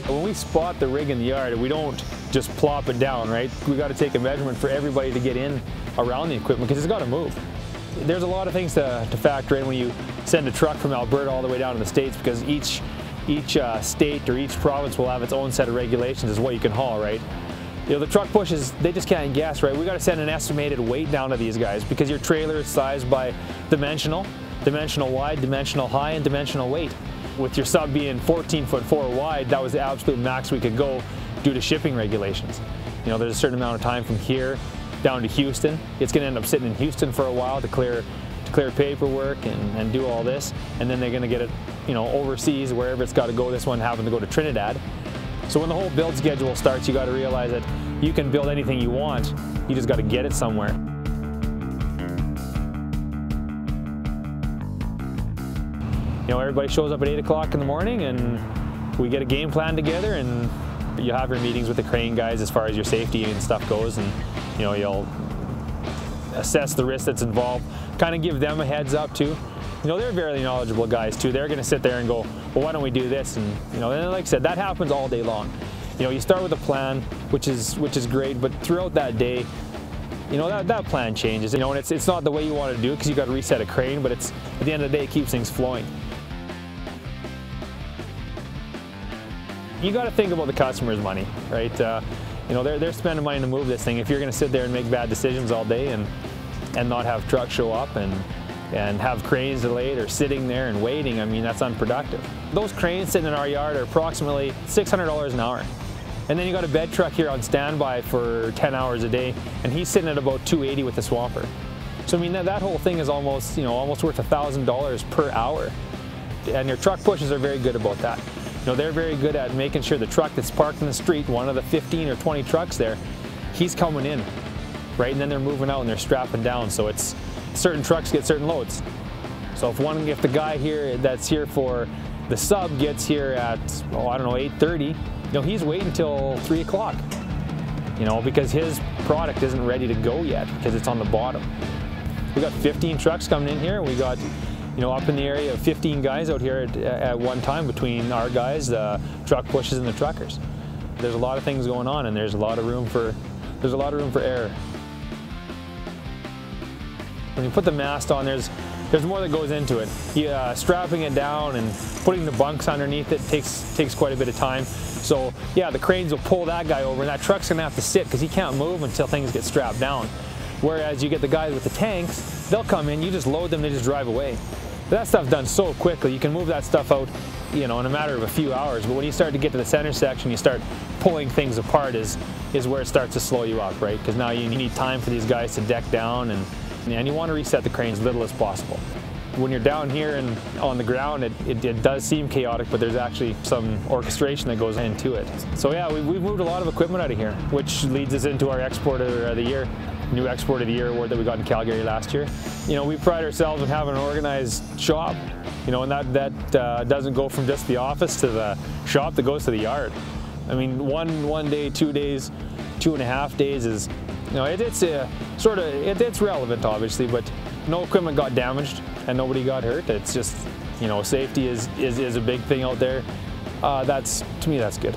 When we spot the rig in the yard, we don't just plop it down, right? We got to take a measurement for everybody to get in around the equipment because it's got to move. There's a lot of things to factor in when you send a truck from Alberta all the way down to the States, because each state or each province will have its own set of regulations as what you can haul, right? You know, the truck pushes, they just can't guess, right? We got to send an estimated weight down to these guys because your trailer is sized by dimensional wide, dimensional high, and dimensional weight. With your sub being 14'4" wide, that was the absolute max we could go due to shipping regulations. You know, there's a certain amount of time from here down to Houston. It's going to end up sitting in Houston for a while to clear paperwork and do all this, and then they're going to get it, you know, overseas, wherever it's got to go. This one happened to go to Trinidad. So when the whole build schedule starts, you got to realize that you can build anything you want, you just got to get it somewhere. You know, everybody shows up at 8 o'clock in the morning and we get a game plan together, and you have your meetings with the crane guys as far as your safety and stuff goes, and you know, you'll assess the risk that's involved, kind of give them a heads up too. You know, they're very knowledgeable guys too. They're going to sit there and go, well, why don't we do this? And you know, and like I said, that happens all day long. You know, you start with a plan, which is great, but throughout that day, you know, that plan changes. You know, and it's not the way you want to do it because you got to reset a crane, but it's at the end of the day, it keeps things flowing. You got to think about the customer's money, right? You know, they're spending money to move this thing. If you're going to sit there and make bad decisions all day and not have trucks show up and have cranes delayed or sitting there and waiting, I mean, that's unproductive. Those cranes sitting in our yard are approximately $600 an hour. And then you got a bed truck here on standby for 10 hours a day, and he's sitting at about $280 with the swamper. So I mean, that whole thing is almost, you know, almost worth $1,000 per hour. And your truck pushers are very good about that. You know, they're very good at making sure the truck that's parked in the street, one of the 15 or 20 trucks there, he's coming in, right? And then they're moving out and they're strapping down. So it's certain trucks get certain loads. So if the guy here that's here for the sub gets here at, oh, I don't know, 8:30, you know, he's waiting till 3 o'clock, you know, because his product isn't ready to go yet because it's on the bottom. We got 15 trucks coming in here. We got, you know, up in the area of 15 guys out here at one time between our guys, the truck pushers, and the truckers. There's a lot of things going on, and there's a lot of room for error. When you put the mast on, there's more that goes into it. Strapping it down and putting the bunks underneath it takes quite a bit of time. So yeah, the cranes will pull that guy over, and that truck's gonna have to sit because he can't move until things get strapped down. Whereas you get the guys with the tanks, they'll come in, you just load them, they just drive away. But that stuff's done so quickly, you can move that stuff out, you know, in a matter of a few hours. But when you start to get to the center section, you start pulling things apart is where it starts to slow you up, right? Because now you need time for these guys to deck down, and you want to reset the crane as little as possible. When you're down here and on the ground, it does seem chaotic, but there's actually some orchestration that goes into it. So yeah, we've moved a lot of equipment out of here, which leads us into our Exporter of the Year, new Exporter of the Year award that we got in Calgary last year. You know, we pride ourselves in having an organized shop, you know, and that doesn't go from just the office to the shop, that goes to the yard. I mean, one day, 2 days, 2.5 days is, you know, it's relevant obviously, but no equipment got damaged and nobody got hurt. It's just, you know, safety is a big thing out there. To me, that's good.